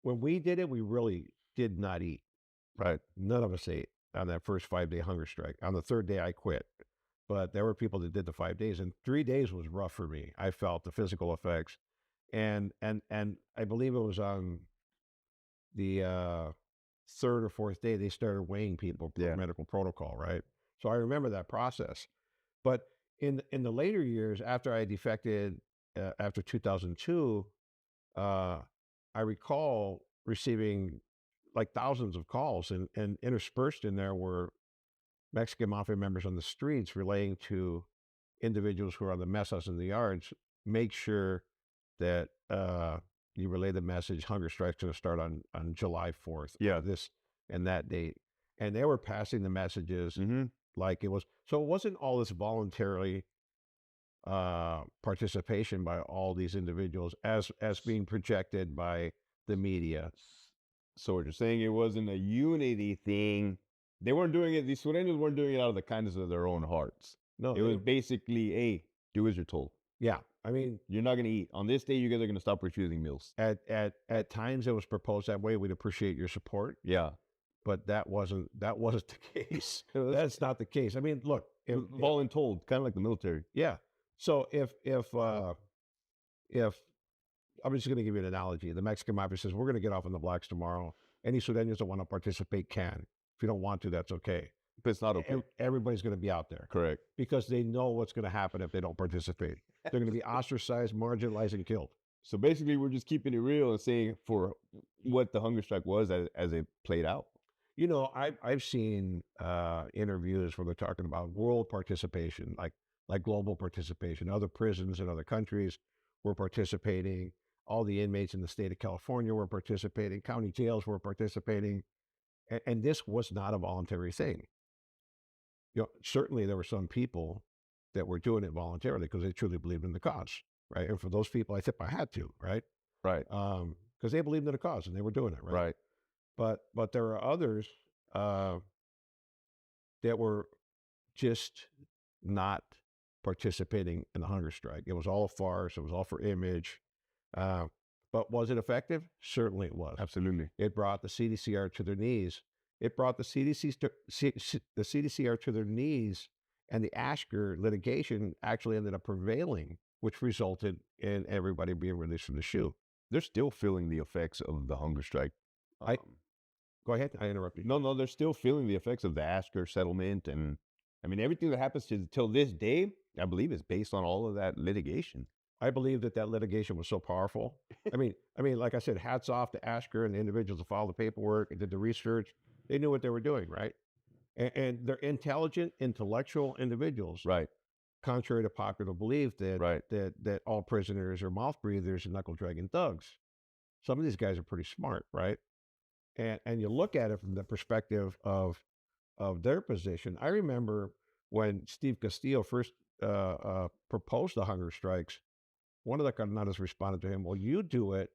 when we did it, we really did not eat. Right. None of us ate on that first 5-day hunger strike. On the third day, I quit. But there were people that did the 5 days, and 3 days was rough for me. I felt the physical effects, and I believe it was on the third or fourth day they started weighing people for medical protocol, right? So I remember that process. But in the later years, after I defected after 2002, I recall receiving like thousands of calls, and interspersed in there were Mexican Mafia members on the streets relaying to individuals who are on the mess house in the yards, make sure that you relay the message, hunger strike's going to start on July 4th. Yeah. This and that date. And they were passing the messages like it was. So it wasn't all this voluntarily participation by all these individuals as being projected by the media. So what you're saying, it wasn't a unity thing. They weren't doing it. These Sureños weren't doing it out of the kindness of their own hearts. No, it was basically, hey, do as you're told. Yeah, I mean, you're not going to eat on this day. You guys are going to stop refusing meals. At times it was proposed that way. We'd appreciate your support. Yeah, but that wasn't the case. That's not the case. I mean, look, voluntold, kind of like the military. Yeah. So if I'm just going to give you an analogy. The Mexican Mafia says, we're going to get off on the blacks tomorrow. Any Sureños that want to participate can. If you don't want to, that's okay. But it's not okay. Everybody's going to be out there. Correct. Because they know what's going to happen if they don't participate. They're going to be ostracized, marginalized, and killed. So basically, we're just keeping it real and saying for what the hunger strike was as it played out. You know, I've seen interviews where they're talking about world participation, like global participation. Other prisons in other countries were participating. All the inmates in the state of California were participating. County jails were participating. And this was not a voluntary thing. You know, certainly there were some people that were doing it voluntarily because they truly believed in the cause, right? And for those people, I tip my hat to, right? Right. Because they believed in the cause and they were doing it, right? Right. But there are others that were just not participating in the hunger strike. It was all a farce. It was all for image. But was it effective? Certainly it was. Absolutely. It brought the CDCR to their knees. It brought the CDCR to their knees, and the Ashker litigation actually ended up prevailing, which resulted in everybody being released from the SHU. They're still feeling the effects of the hunger strike. Go ahead. I interrupted you. No, they're still feeling the effects of the Ashker settlement, and I mean everything that happens till this day, I believe, is based on all of that litigation. I believe that litigation was so powerful. I mean, like I said, hats off to Ashker and the individuals who filed the paperwork and did the research. They knew what they were doing, right? And they're intelligent, intellectual individuals, right? Contrary to popular belief that all prisoners are mouth breathers and knuckle dragging thugs. Some of these guys are pretty smart, right? And you look at it from the perspective of their position. I remember when Steve Castillo first proposed the hunger strikes, one of the carnatas responded to him, well, you do it,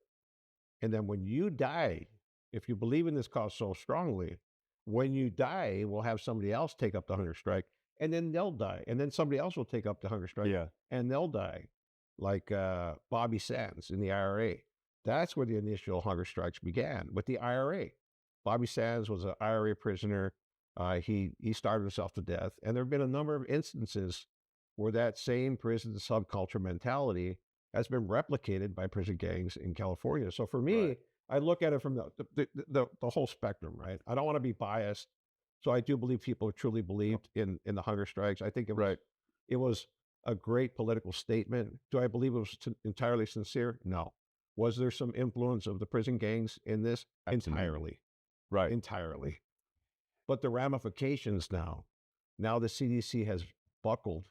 and then when you die, if you believe in this cause so strongly, when you die, we'll have somebody else take up the hunger strike, and then they'll die. And then somebody else will take up the hunger strike, and they'll die, like Bobby Sands in the IRA. That's where the initial hunger strikes began, with the IRA. Bobby Sands was an IRA prisoner. He starved himself to death. And there have been a number of instances where that same prison subculture mentality has been replicated by prison gangs in California. So for me, I look at it from the whole spectrum, right? I don't want to be biased. So I do believe people truly believed in the hunger strikes. I think it was a great political statement. Do I believe it was entirely sincere? No. Was there some influence of the prison gangs in this? Absolutely. Entirely. Right. Entirely. But the ramifications now the CDC has buckled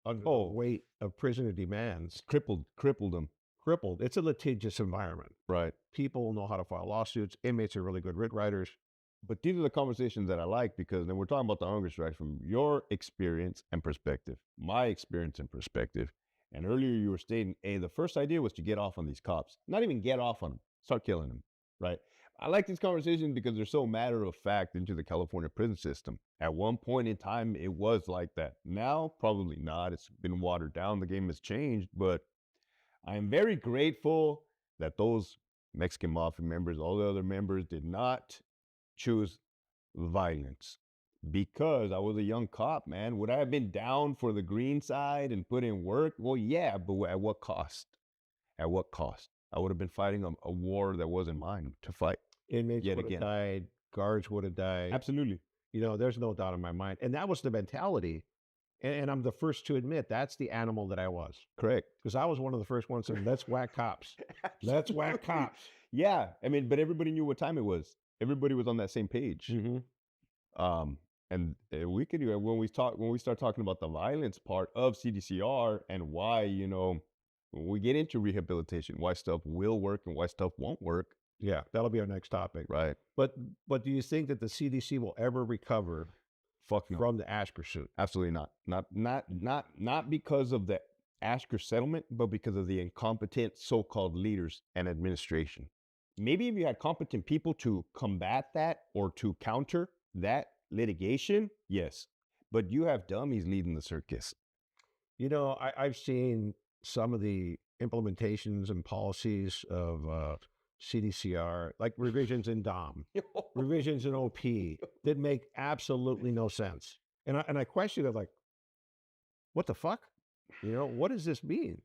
under the weight of prisoner demands. Crippled them. Crippled. It's a litigious environment. Right. People know how to file lawsuits. Inmates are really good writ writers. But these are the conversations that I like, because then we're talking about the hunger strikes from your experience and perspective, my experience and perspective. And earlier you were stating, hey, the first idea was to get off on these cops. Not even get off on them. Start killing them. Right. I like these conversations because they're so matter of fact into the California prison system. At one point in time, it was like that. Now, probably not. It's been watered down. The game has changed. But I am very grateful that those Mexican Mafia members, all the other members did not choose violence because I was a young cop, man. Would I have been down for the green side and put in work? Well, yeah, but at what cost? At what cost? I would have been fighting a war that wasn't mine to fight. Inmates Yet would have again. died, guards would have died. Absolutely. You know, there's no doubt in my mind. And that was the mentality. And I'm the first to admit that's the animal that I was. Correct. Because I was one of the first ones saying, let's whack cops. Let's whack cops. Yeah. I mean, but everybody knew what time it was. Everybody was on that same page. Mm-hmm. And we could, when we start talking about the violence part of CDCR and why, you know, when we get into rehabilitation, why stuff will work and why stuff won't work. Yeah, that'll be our next topic. Right. But do you think that the CDC will ever recover Fuck no. from the Asker suit? Absolutely not. Not because of the Asker settlement, but because of the incompetent so-called leaders and administration. Maybe if you had competent people to combat that or to counter that litigation, yes. But you have dummies leading the circus. You know, I've seen some of the implementations and policies of CDCR, like revisions in DOM, revisions in OP, that make absolutely no sense. And I question it, like, what the fuck? You know, what does this mean?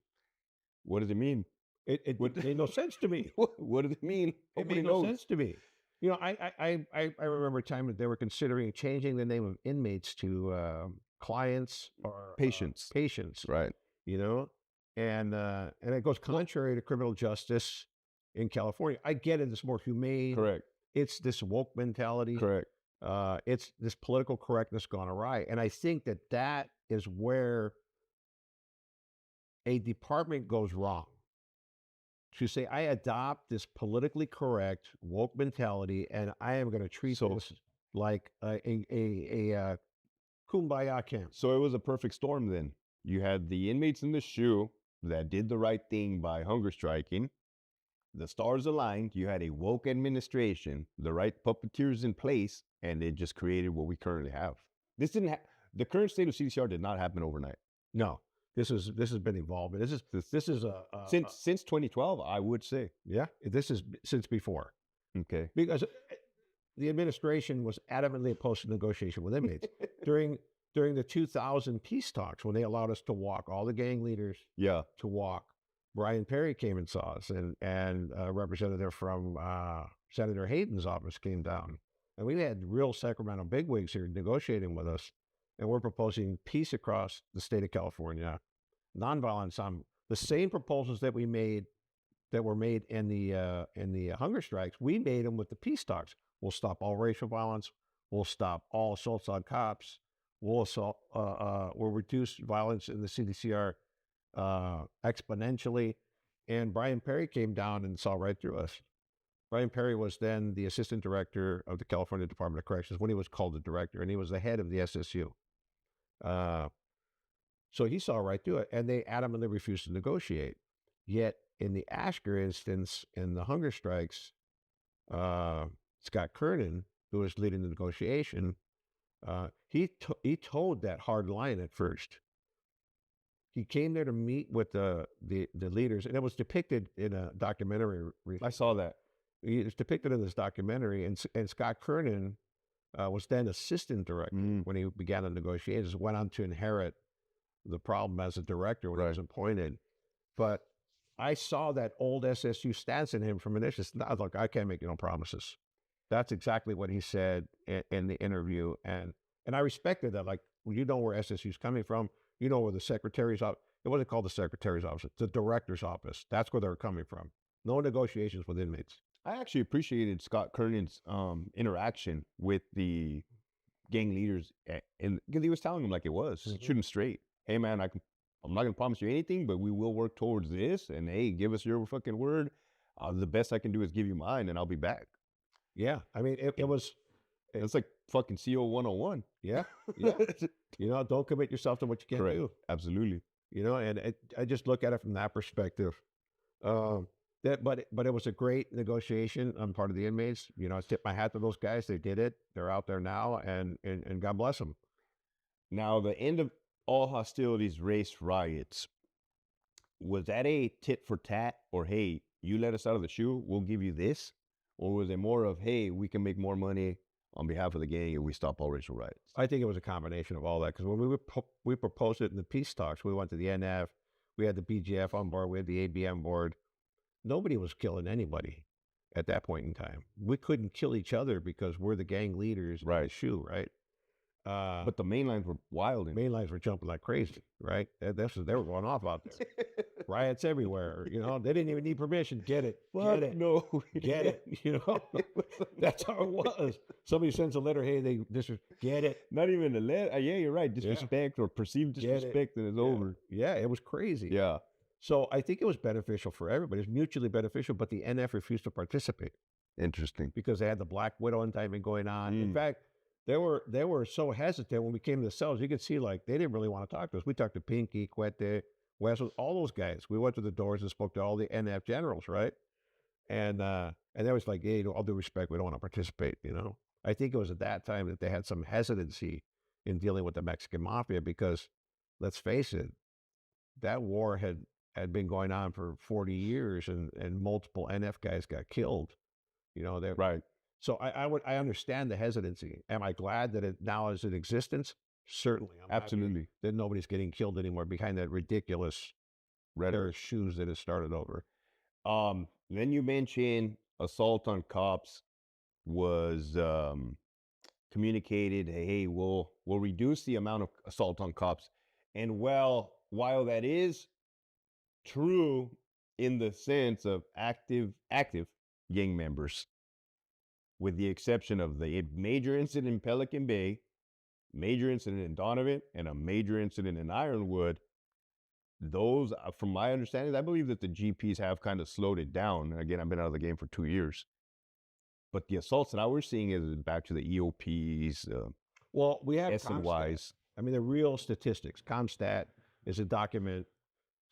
What does it mean? It made no sense to me. What does it mean? It made no sense to me. You know, I remember a time that they were considering changing the name of inmates to clients or patients. Patients, right? You know, and it goes contrary to criminal justice in California. I get it; it's more humane. Correct. It's this woke mentality. Correct. It's this political correctness gone awry, and I think that is where a department goes wrong. To say, I adopt this politically correct woke mentality, and I am going to treat this like a kumbaya camp. So it was a perfect storm then. You had the inmates in the SHU that did the right thing by hunger striking. The stars aligned. You had a woke administration, the right puppeteers in place, and it just created what we currently have. This didn't the current state of CDCR did not happen overnight. No. This has been evolving. This is since 2012, I would say. Yeah, this is since before. Okay. Because the administration was adamantly opposed to negotiation with inmates during the 2000 peace talks, when they allowed us to walk, all the gang leaders to walk. Brian Perry came and saw us, and a representative from Senator Hayden's office came down, and we had real Sacramento bigwigs here negotiating with us. And we're proposing peace across the state of California, nonviolence on the same proposals that were made in the hunger strikes. We made them with the peace talks. We'll stop all racial violence. We'll stop all assaults on cops. We'll reduce violence in the CDCR exponentially. And Brian Perry came down and saw right through us. Brian Perry was then the assistant director of the California Department of Corrections when he was called the director, and he was the head of the SSU. So he saw right through it, and they adamantly refused to negotiate. Yet in the Asker instance, in the hunger strikes, Scott Kernan, who was leading the negotiation, he toed that hard line at first. He came there to meet with the leaders, and it was depicted in a documentary. I saw that. It was depicted in this documentary, and Scott Kernan was then assistant director when he began the negotiations, went on to inherit the problem as a director when he was appointed. But I saw that old SSU stance in him from initially. I was like, I can't make no promises. That's exactly what he said in the interview. And I respected that. Like, well, you know where SSU's coming from. You know where the secretary's office, it wasn't called the secretary's office, the director's office. That's where they were coming from. No negotiations with inmates. I actually appreciated Scott Kernan's interaction with the gang leaders, because he was telling them like it was, shoot them straight. Hey man, I'm not gonna promise you anything, but we will work towards this. And hey, give us your fucking word. The best I can do is give you mine, and I'll be back. Yeah, I mean it was. It's like fucking CO 101. Yeah, yeah. You know, don't commit yourself to what you can't do. Absolutely. You know, and I just look at it from that perspective. But it was a great negotiation on part of the inmates. You know, I tip my hat to those guys. They did it. They're out there now, and God bless them. Now, the end of all hostilities, race riots, was that a tit for tat, or hey, you let us out of the shoe, we'll give you this? Or was it more of, hey, we can make more money on behalf of the gang if we stop all racial riots? I think it was a combination of all that because when we proposed it in the peace talks, we went to the NF, we had the BGF on board, we had the ABM board. Nobody was killing anybody at that point in time. We couldn't kill each other because we're the gang leaders in the Right. shoe, right? But the main lines were wild. Main lines were jumping like crazy, right? They were going off out there. Riots everywhere. You know, they didn't even need permission. Get it. Get it. No. Get it. You know, that's how it was. Somebody sends a letter, hey, get it. Not even a letter. Yeah, you're right. Disrespect or perceived Get it. disrespect, and it's over. Yeah, it was crazy. Yeah. So I think it was beneficial for everybody. It was mutually beneficial, but the NF refused to participate Interesting. because they had the Black Widow indictment going on. In fact, they were so hesitant when we came to the cells. You could see like they didn't really want to talk to us. We talked to Pinky, Cuete, West, all those guys. We went to the doors and spoke to all the NF generals, right? And they was like, hey, all due respect, we don't want to participate. You know, I think it was at that time that they had some hesitancy in dealing with the Mexican Mafia because, let's face it, that war had been going on for 40 years and multiple NF guys got killed. You know, that Right. so I understand the hesitancy. Am I glad that it now is in existence? Certainly. I'm happy Absolutely. that nobody's getting killed anymore behind that ridiculous pair of shoes that has started over. Then you mentioned assault on cops was communicated, hey, we'll reduce the amount of assault on cops. And well, while that is true in the sense of active gang members, with the exception of the major incident in Pelican Bay, major incident in Donovan, and a major incident in Ironwood, those, from my understanding, I believe that the GPs have kind of slowed it down. Again, I've been out of the game for 2 years. But the assaults that I was seeing is back to the EOPs, Well, we have SNYs. I mean, the real statistics. ComStat is a document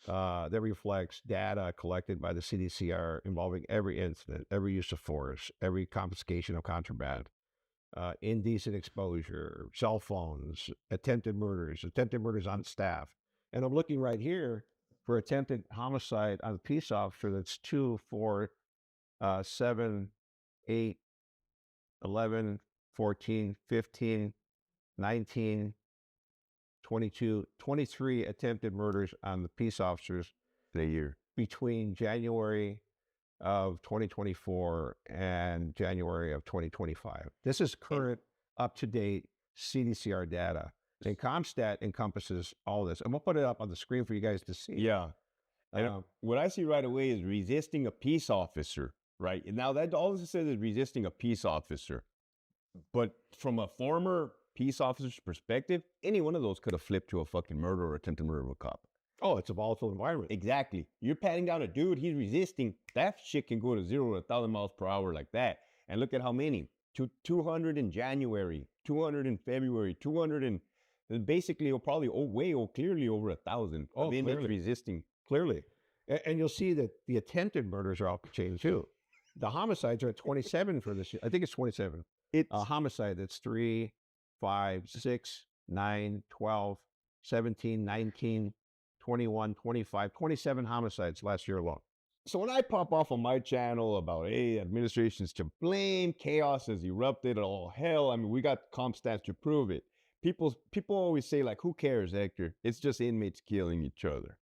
that reflects data collected by the CDCR involving every incident, every use of force, every confiscation of contraband, indecent exposure, cell phones, attempted murders on staff. And I'm looking right here for attempted homicide on a peace officer. That's 2, 4, 7, 8, 11, 14, 15, 19, 22, 23 attempted murders on the peace officers in a year between January of 2024 and January of 2025. This is current, up-to-date CDCR data. And ComStat encompasses all this. And we'll put it up on the screen for you guys to see. Yeah. And what I see right away is resisting a peace officer, right? And now that all this says is resisting a peace officer. But from a former peace officer's perspective, any one of those could have flipped to a fucking murder or attempted murder of a cop. Oh, it's a volatile environment. Exactly. You're patting down a dude, he's resisting. That shit can go to 0 to 1,000 miles per hour like that. And look at how many. 200 in January, 200 in February, 200 in basically probably clearly over 1,000 of inmates resisting. Clearly. And you'll see that the attempted murders are off the chain too. The homicides are at 27 for this year. I think it's 27. It's a homicide that's 3, 5, 6, 9, 12, 17, 19, 21, 25, 27 homicides last year alone. So when I pop off on my channel about, hey, administration's to blame, chaos has erupted, all hell, I mean, we got comp stats to prove it. People always say, like, who cares, Hector? It's just inmates killing each other.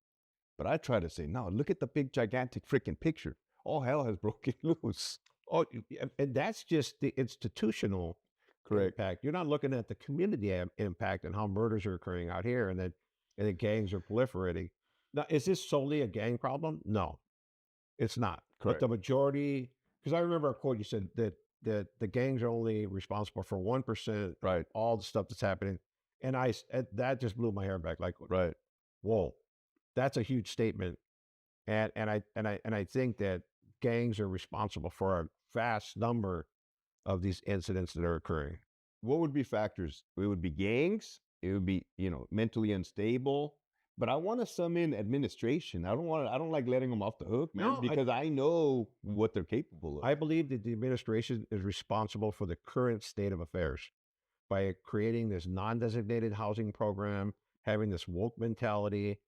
But I try to say, no, look at the big, gigantic freaking picture. All hell has broken loose. Oh, and that's just the institutional impact. You're not looking at the community impact and how murders are occurring out here and the gangs are proliferating. Now, is this solely a gang problem? No, it's not. Correct. But the majority, because I remember a quote you said that the gangs are only responsible for 1%, right, all the stuff that's happening. And that just blew my hair back. Like, right, whoa, that's a huge statement. And I think that gangs are responsible for a vast number of these incidents that are occurring. What would be factors? It would be gangs. It would be, mentally unstable. But I want to sum in administration. I don't like letting them off the hook, man, because I know what they're capable of. I believe that the administration is responsible for the current state of affairs by creating this non-designated housing program, having this woke mentality,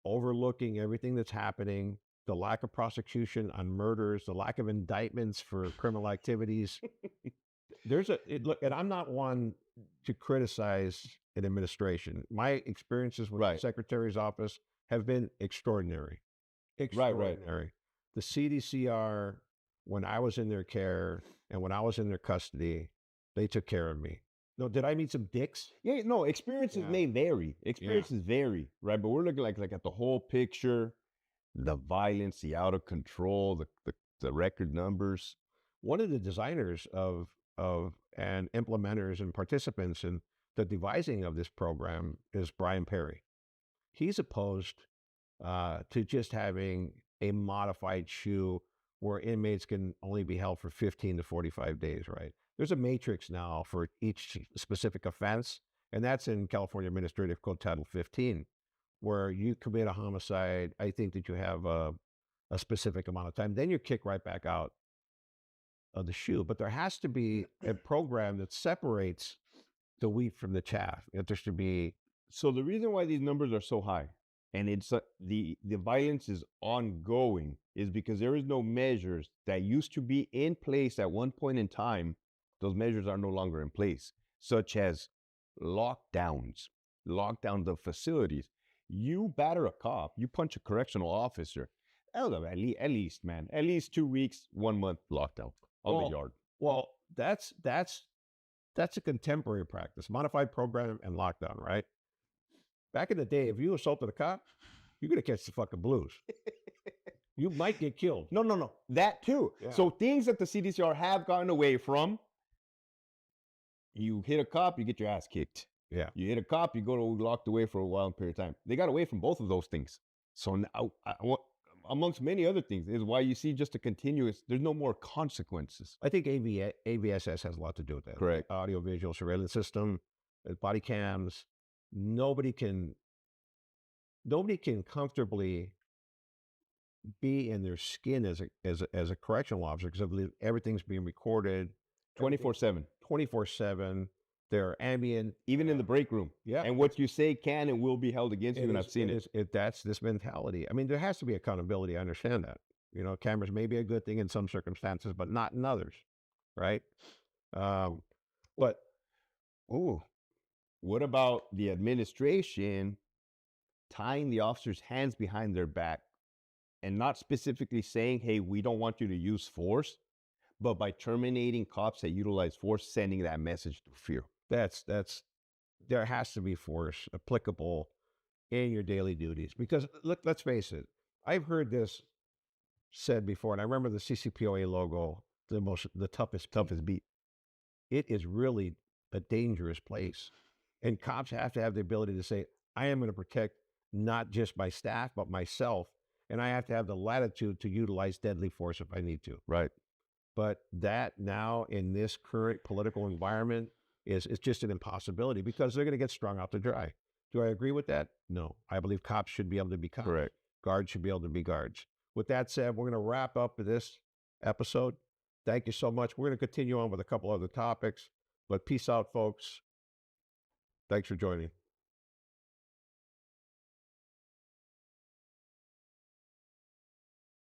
overlooking everything that's happening, the lack of prosecution on murders, the lack of indictments for criminal activities. Look, and I'm not one to criticize an administration. My experiences with the secretary's office have been extraordinary. Extraordinary. The CDCR, when I was in their care and when I was in their custody, they took care of me. No, did I meet some dicks? Yeah, no, experiences may vary. Experiences vary, right? But we're looking like at the whole picture, the violence, the out of control, the record numbers. One of the designers of and implementers and participants in the devising of this program is Brian Perry. He's opposed to just having a modified SHU where inmates can only be held for 15 to 45 days, right? There's a matrix now for each specific offense, and that's in California Administrative Code Title 15, where you commit a homicide, I think that you have a specific amount of time, then you're kicked right back out of the SHU. But there has to be a program that separates the wheat from the chaff. There should be. So the reason why these numbers are so high, and it's the violence is ongoing, is because there is no measures that used to be in place at one point in time. Those measures are no longer in place, such as lockdowns of facilities. You batter a cop, you punch a correctional officer, at least 2 weeks, 1 month lockdown of the yard. Well, that's a contemporary practice, modified program and lockdown, right? Back in the day, if you assaulted a cop, you're going to catch the fucking blues. You might get killed. No. That too. Yeah. So things that the CDCR have gotten away from, you hit a cop, you get your ass kicked. Yeah. You hit a cop, you go to locked away for a while period of time. They got away from both of those things. So now, amongst many other things, is why you see just a continuous, there's no more consequences. I think AVSS has a lot to do with that. Correct. Audio-visual surveillance system, body cams. Nobody can comfortably be in their skin as a correctional officer because everything's being recorded 24/7. 24/7. They're ambient, even in the break room. Yeah, and what you say can and will be held against you. And I've seen it. That's this mentality. I mean, there has to be accountability. I understand that. You know, cameras may be a good thing in some circumstances, but not in others, right? But what about the administration tying the officers' hands behind their back and not specifically saying, hey, we don't want you to use force, but by terminating cops that utilize force, sending that message through fear? There has to be force applicable in your daily duties. Because look, let's face it, I've heard this said before, and I remember the CCPOA logo, the toughest beat. It is really a dangerous place. And cops have to have the ability to say, I am going to protect not just my staff, but myself. And I have to have the latitude to utilize deadly force if I need to. Right. But that now in this current political environment is just an impossibility because they're going to get strung out to dry. Do I agree with that? No. I believe cops should be able to be cops. Correct. Guards should be able to be guards. With that said, we're going to wrap up this episode. Thank you so much. We're going to continue on with a couple other topics, but peace out, folks. Thanks for joining.